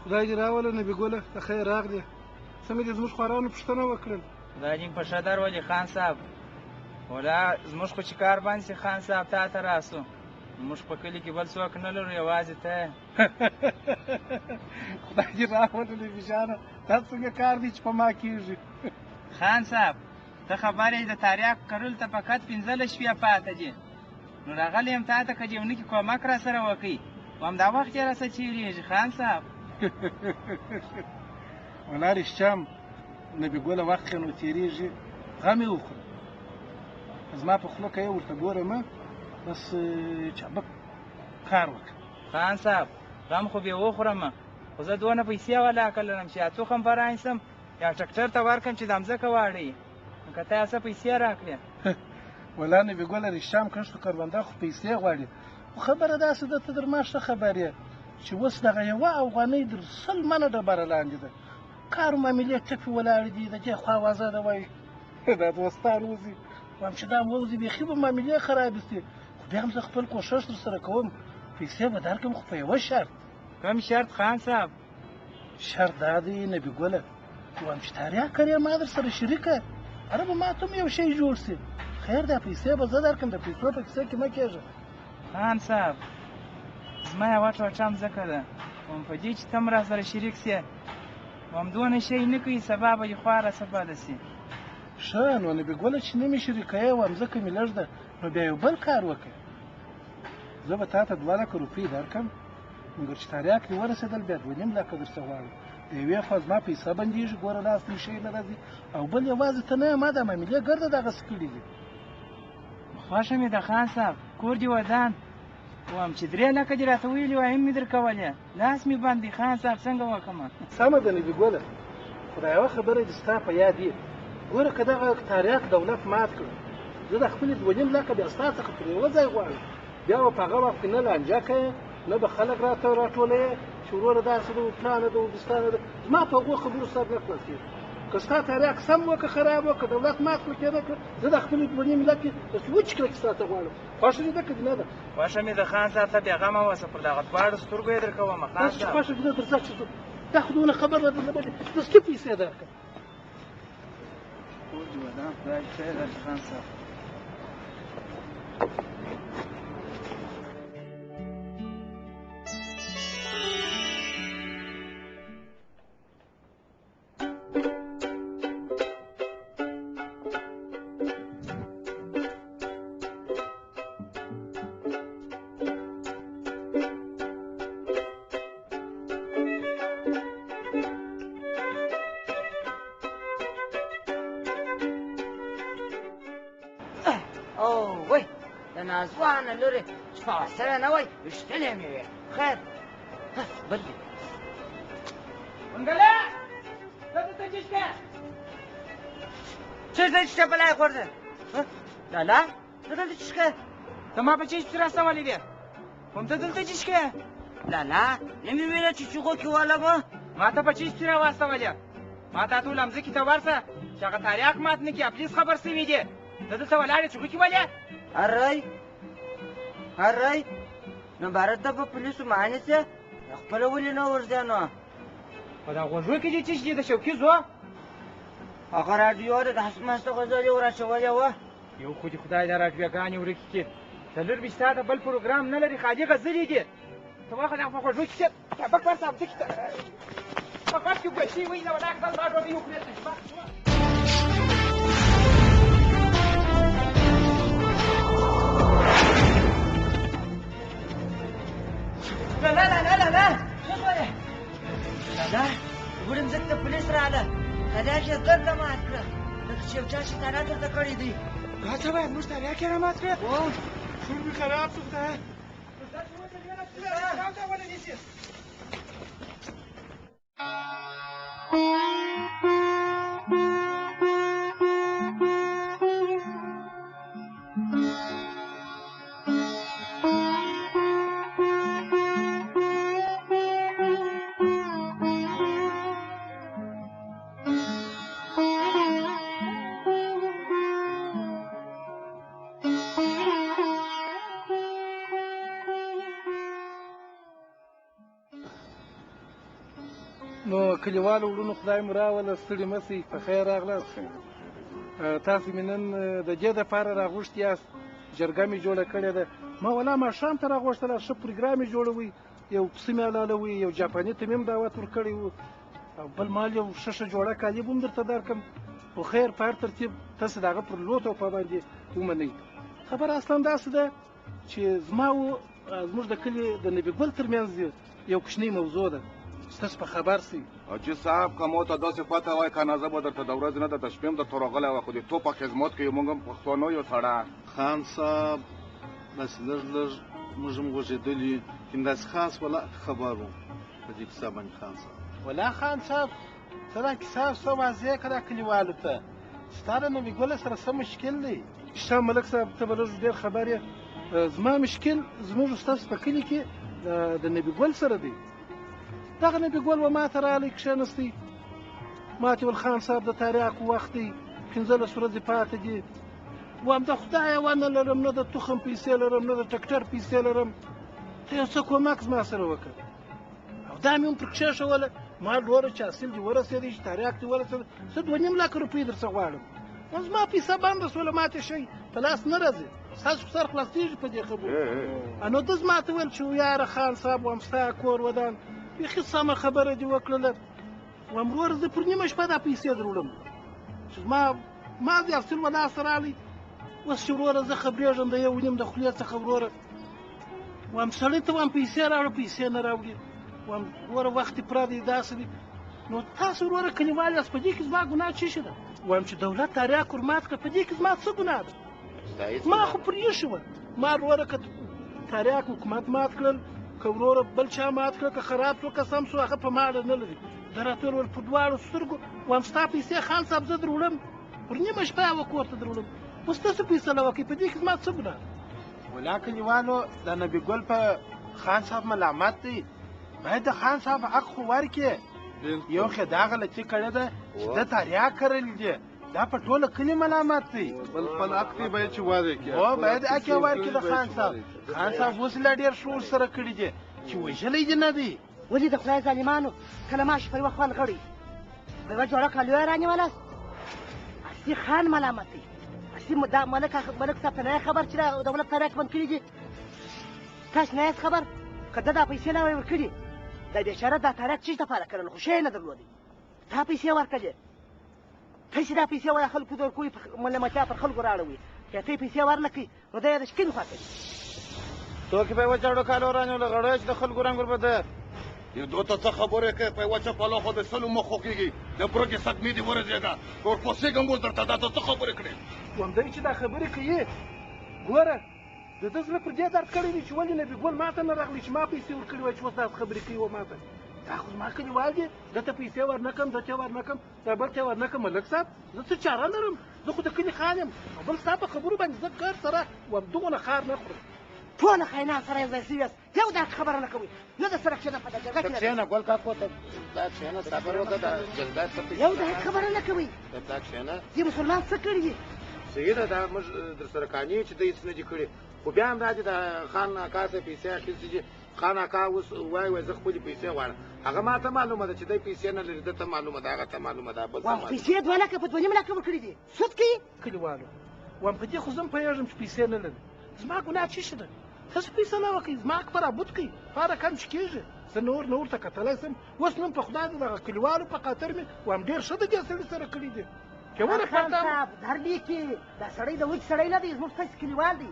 خدای دې راوله نبي ګله د خیر راغلې. څه مې د زموږ خوارانو پوښتنه وکړل. خدای دې په ښه درولې خان صاحب. ولا زموږ خو چې کار بند شي خان صاحب تا ته راسو. موږ په کلي کې بل څوک نه لرو یوازې ته. خدای دې راوله نبي جانه دا څنګه کار دی چې په ما کېږي. خان صاحب ته خبر یې د تریاکو کرلو ته فقط 15 شپې پاته دي. نو راغلی یم تا ته که دې ونه کړي کومک را سره وکړي. همدا وخت یې راسه چیرېږي خان صاحب. ولا رښتیا نبي ګله وخت نو تېرېږي غم یې وخوره. زما په خوله که یې ورته ګورم بس چابک کار وکړه. خان صاحب غم خو بې وخورم خو زه دونه پیسې ولاکه لرم چې یا توخم فرانسم یا ټکټر ته ورکړم چې دا مځکه واړوي. نو که ته یې څه پیسې راکړې. ولا نبي ګله رښتیا هم کښتو کرونده خو پیسې غواړي. خو خبره داسې ده ته در ما ښه خبر یې چې اوس دغه یوه افغانۍ در 100 منه ډبره لاندې ده. کار و معاملې ټپې ولاړې دي د دې خوا وضع ده وایي دا دوستان وځي وایم چې دا ووځي بیخي به معاملې خرابې شي. خو بیا هم زه خپل کوښښ درسره کوم پیسې به درکړم خو په یوه شرط. کوم شرط خان صاحب؟ شرط دا دی نبي ګله وایم چې تاریخ کرې ما در سره شریکه هره به ما ته هم یو شی جوړ شي. خیر دا پیسې به زه درکړم د پیسو په کیسه کې مه کېږه. خان صاحب زما یوه ټوټه مځکه ده وم په دې چې ته هم را سره شریک سې وم دونه شی نه کوي سبا به دې خواره څه بده شي. ښه نو نبي ګله چې نه مې شریکوې وه مځکه مې لږ ده نو بیا یو بل کار وکړه. زه به تا ته 2 لکه روپۍ درکړم مګر چې تریاک دې ورسېدل بیا 2.5 لکه درڅه غواړم. د یوې خوا زما پیسه بندېږي ګوره لاس مې شی نه راځي او بل یوازې ته نه یم ما دا معاملې ګرده دغسې کړي دي. خوښه مې ده خان صاحب کور دې ودان وم چې 3 لکه دې راته ویلي وای هم مې درکولې لاس مې بند دی خان صاحب څنګه وکړمه. سمه ده نبي ګله خو دا یوه خبره دې ستا په یاد یې ګوره که دغه تریاک دولت مات کړه زه د خپلې 2.5 لکه بیا ستا څخه پر یوه ځای غواړم. بیا به په هغه وخت کې نه لانجه کوې نه به خلک راته راټولوې چې وروره داسې ده پلانه ده وبستانه ده. زما په هغو خبرو سر نه خلاصېږي. که ستا تریاک سم وکړه خراب وکړه دولت مات کړه که نه کړه زه د خپلې 2.5 لکې داسې وچ کړه چې ستا ته غواړم. خوښه دې ده که دې نه ده؟ خوښه مې ده خان صاحب ته بېغمه اوسه پر دغه دواړو سترګو یې درکومه خان چې صاحب. خوښه دې ده درځه چې دا خو دونه خبر نه ده د څه پیسې درکړه. کور دې ودان خدای دې خیر درکړي خان صاحب. وای د نازوانه لورې چې په سره نه وای ویشتلې مې وې خیر بل دی منګله دلته ته چشکه چېرته چشکه بلای خورده لالا ته دلته چشکه ته ما په چیش پسې راستولی دی هم ته دلته چشکه لالا نه مې ویله چې چوغو کې والمه ما ته په چیش پسې راواستولې ما ته ټول مځکې ته ورسه چې هغه تریاک مات نه کړي پلیس خبر سوي دي ته دلته ولاړې چوغو کې ولې هرای نو بارد ته په پولیسو معنې سه خپله ولې نه ورځې نو په دا غوږو کې دې چیش دي د شوکي زو هغه راډیو د هسمسته غزلې وراچولې وه یو خو دې خدای دا راډیوګانې ورکې کړي څلور بېشته د بل پروګرام نه لري خالي غزلې دي ته واخله هغه په غوږو کې بک پر صاحب ځکې فقط کې ګوشي وي نو دا خپل راډیو یو کړی لا لا ګورې مځکې ته پولیس راغله تریاک یې ګرده مات کړه لکه چې یو چا شیطانت ورته کړی دی دا څه وایې موږ تریاک یې رامات کړه ټول مې خراب شو خدایه. نو کلیوالو وروڼو خدای مو راوله، ستړي مه سئ، په خیر راغلاست. تاسو مې نن د دې دپاره راغوښتي یاست، جرګه مې جوړه کړې ده. ما ولا ماښام ته راغوښتله، ښه پروګرام یې جوړوئ، یو پسه مې حلالوئ، یو جاپاني ته مې هم دعوت ورکړی و، او بل مال یو ښه جوړه کالي به هم درته درکړم. خو خیر په هر ترتیب تاسې د هغه پر لوټ او په باندې ومنئ. خبره اصلا داسې ده چې زما و زموږ د کلي د نبي ګل ترمنځ یو کوچنۍ موضوع ده، ستاسو په خبر سئ. حاجي صاحب که ماته داسې پته وای کنه زه به درته د ورځې نه د شپې هم درته راغلی وای، خو د تو په خدمت کې یو موږ هم پښتانه یو سړی. خان صاحب داسې لږ لږ موږ هم غوږېدلي، چې داسې خاص ولا خبر وم په دې کیسه باندې. خان صاحب ولا خان صاحب ته دا کیسه څه واضح کړه کلیوالو ته، ستا د نبي ګله سره څه مشکل دی؟ شاه ملک صاحب ته به لږ ډېر خبر یې. زما مشکل زموږ ستاسو په کلي کې د نبي ګل سره دی. دغه نبي ګل و ما ته راغلی کښېنستی، ما ته ویل خان صاحب د تاریاکو وخت دی، 15 ورځې پاتې دي، وایم د خدایه ونه لرم، نه د تخم پیسې لرم، نه د ټکټر پیسې لرم، ته یو څه کومک زما سره وکړه. او دا مې هم پر کښېښوله، ما وروره چې حاصل دې ورسېدی، چې تاریاک دې ورسېده، زه 2.5 لکه روپۍ درڅه غواړم. نو زما پیسه بنده سوله، ماته شی په لاس نه راځي، ستاسو سر خلاصېږي په دې خبرو. نو ده زما ته ویل چې یاره خان صاحب وایم ستا کور ودان بیخي سمه خبره دې وکړله، وایم وروره زه پر نیمه شپه دا پیسې در وړم، چې ما دې حاصل و لاسته راغلی، اوس چې وروره زه خبرېږم د 1.5 د خولې څخه وروره، وایم سړی ته وایم پیسې راوړه، پیسې نه راوړي، وایم وروره وخت دې پوره دی، داسې دی. نو تاسو وروره کلیوال یاست، په دې کې زما ګناه څه شي ده؟ وایم چې دولت تاریاک ور مات کړه، په دې کې زما څه ګناه ده؟ ما خو پر ایښې وه، ما وروره که تاریاک حکومت مات کړل، که وروره بل چا مات کړه، که خراب شو که سم شو، هغه په ما اړه نه لري. ده راته وویل په دواړو سترګو، وایم ستا پیسې خان صاحب زه در وړم، پر نیمه شپه یوه کور ته در وړم، اوس تاسو فیصله وکړئ، په دې کې زما څه ګناه ده؟ ولا کلیوالو د نبي ګل په خان صاحب ملامت دی، باید د خان صاحب حق خو ورکړي. یو خو دا غلطي کړې ده چې ده تاریاک کرلی دی، دا په ټوله کلي ملامت دی. بل خپل حق دی باید چې ورکړي. هو باید حق یې ورکړي د خان صاحب. خان صاحب اوس لا ډېر شعور سره کړي دي چې وژلی دې نه دی. ولې د خدای ظالمانو کله ماشي پر یوه خوند غړي په یوه جوړه کالیو یې رانیولاست. اصلي خان ملامت دی، اصلي دا ملک صاحب ته نه یې خبر چې دا دولت تاریاک بند کړي دي؟ تاسو نه یاست خبر؟ که ده دا پیسې نه وی ورکړي، دا بېچاره دا تاریاک څه دپاره کړل، خو شی یې نه درلودی، تا پیسې ورکړې، ته چې دا پیسې ولا خلکو ته ورکوي، ملامتیا پر خلکو راړوي، که ته یې پیسې ورنه کړي نو دی یې د شکین خوا کوي. څوک په یوه چاړو کالو رانیوله غړی چې د خلکو رنګ وربدر. یو دو ته څه خبرې کوې، په یوه چپاله خو د سلو مخ خوږېږي، د برګې صدمې دې ورسېږه، که ورپسېږم اوس درته دا ته څه خبرې کړې؟ وایم دی چې دا خبرې کوي، ګوره د ده زړه پر دې درد کړی دی چې ولې نبي ګل ما ته نه راغلی، چې ما پیسې ورکړې وای، چې اوس داسې خبرې کوي و ما ته. دا خو زما کلیوال دي، ده ته پیسې ورنه کړم، ده ته یې ورنه کړم، دا بل ته یې ورنه کړم. ملک صاحب زه څه چاره لرم، زه خو د کلي خان یم، او بل ستا په خبرو باندې زه کار سره وایم دغونه خار نه خورم. ټوله خاینان سره یو ځای سوي یاست، یو دا خبره نه کوئ، نه د سره کښېنه په دا جرګه ته کې کښېنه ګل کاکو، ته دا کښېنه صبر وکړه، دا جلده څه یو دا هېڅ خبره نه کوئ. ته دا کښېنه. دې مسلمان څه کړي دي؟ صحیح ده، دا موږ در سره قانع چې دی هېڅ نه دي کړي، خو بیا هم دا چې د خان اکا څخه پیسې اخیستې دي، خان اکا اوس وایي زه خپلې پیسې غواړم، هغه ما ته معلومه ده چې دی پیسې نه لري، ده ته معلومه ده، هغه ته معلومه ده، بل څه معلومه ده. پیسې 2 لکه په 2.5 لکه ورکړي دي، سود کوي کلیوالو وایم په دې خو زه هم پوهېږم چې پیسې نه لري، زما ګناه څه شي ده؟ تاسو پیسه نه وکړئ، زما حق په رابود کړئ، په هره کم چې کېږي، زه نور نه ورته کتلی سم. اوس نن په خدای د دغه کلیوالو په خاطر مې وایم ډېر ښه د دې سړي سره کړي دي. خان صاحب در لیکي دا سړی د وچ سړی نه دی، زموږ ستاسې کلیوال دی،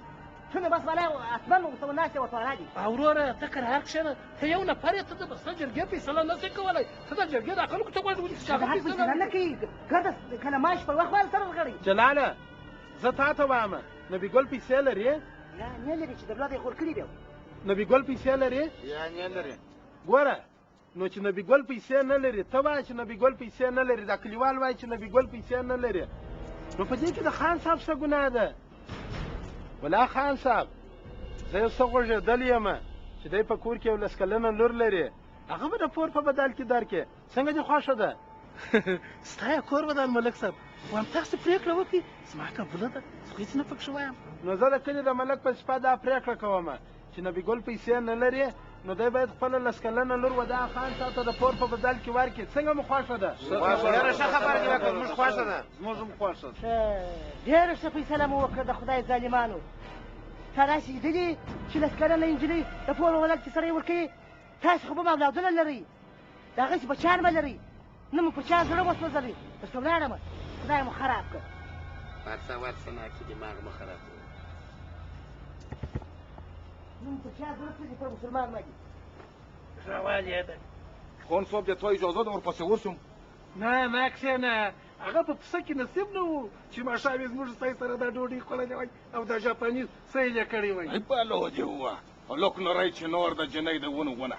څونه بس والا اصلا ورته ناست یې وتوانه دي. او وروره ته کرهار کښېنه، ته یو نفر یې، ته د بس جرګې فیصله نه شې کولی، ته د جرګې دا خلکو ته غوږ ونیسې چې هغه فیصله نه کوي، ګرده کله معاش پر وخت باندې سره ورغړي. جلاله زه تا ته وایم نبي ګل پیسې لري؟ یا نه لري چې درلوده یې خور کړي دی. نبي ګل پیسې لري؟ یا نه لري. ګوره نو چې نبي ګل پیسې نه لري، ته وایې چې نبي ګل پیسې نه لري، دا کلیوال وایي چې نبي ګل پیسې نه لري، نو په دې کې د خان صاحب څه ګناه ده؟ ولا خان صاحب زه یو څه غوږېدلی یم چې دی په کور کې 11 کلنه لور لري، هغه به د پور په بدل کې درکړي، څنګه دې خوښه ده؟ ستا یې کور ودان ملک صاحب، وایم تاسو پرېکړه وکړئ، زما قبوله ده، زه خو هېڅ نه پکښې وایم. نو زه د کلي د ملک په شپه دا پرېکړه کوم چې نبي ګل پیسې نه لري، نو دی باید خپله لس کلنه لور ودغه خان صاحب ته د پور په بدل کې ورکړي څنګه مو خوښه ده یاره ښه خبره دې وکړه زموږ خوښه ده زموږ هم خوښه ده ډېره ښه فیصله مو وکړه د خدای ظالمانو تا داسې لیدلي چې لس کلنه نجلۍ د پور په بدل کې سړی ورکوي تاسو خو به اولادونه لرئ د هغسې بچیان به لرئ نه مو په چا زړه وسوځلئ درته ولاړمه خدای مو خراب کړه ورسه ناکي دماغ مه خراب کوه نه مو په چا زړه سوځي پر مسلمان باندې روانې ده خان صاحب د تا اجازه ده ورپسې ورسم نه کښېنه هغه په پسه کې نصیب نه و چې ماښام یې زموږ سړی سره دا ډوډۍ خوړلې وای او دا جاپانیز سیل یې کړی وای بلو دې ووه هلک نری چې نور د جنۍ د ونه